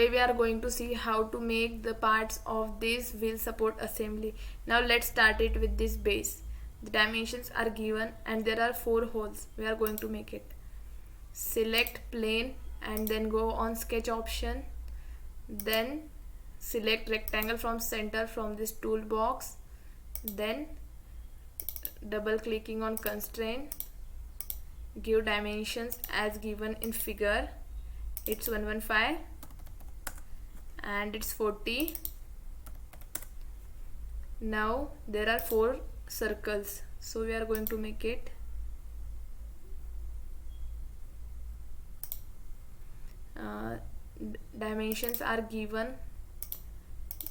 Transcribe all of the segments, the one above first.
we are going to see how to make the parts of this wheel support assembly. Now let's start it with this base. The dimensions are given and there are 4 holes. We are going to make it. Select plane and then go on sketch option. Then select rectangle from center from this toolbox. Then double clicking on constraint. Give dimensions as given in figure. It's 115 and it's 40. Now there are 4 circles, so we are going to make it. Dimensions are given.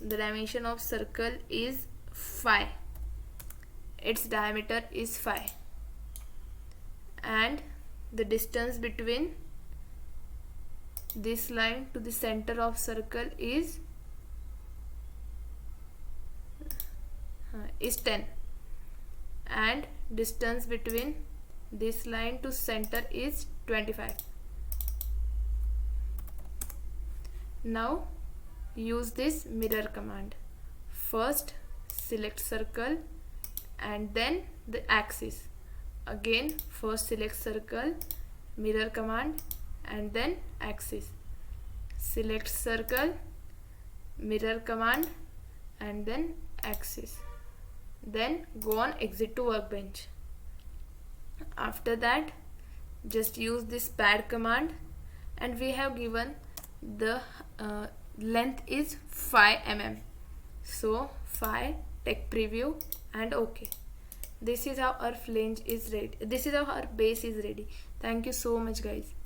The dimension of circle is 5. Its diameter is 5 and the distance between this line to the center of circle is 10 and distance between this line to center is 25. Now use this mirror command. First select circle and then the axis. Again first select circle, mirror command and then axis. Select circle, mirror command and then axis. Then go on exit to workbench. After that just use this pad command and we have given the length is 5 mm. So 5, take preview and OK. This is how our flange is ready. This is how our base is ready. Thank you so much guys.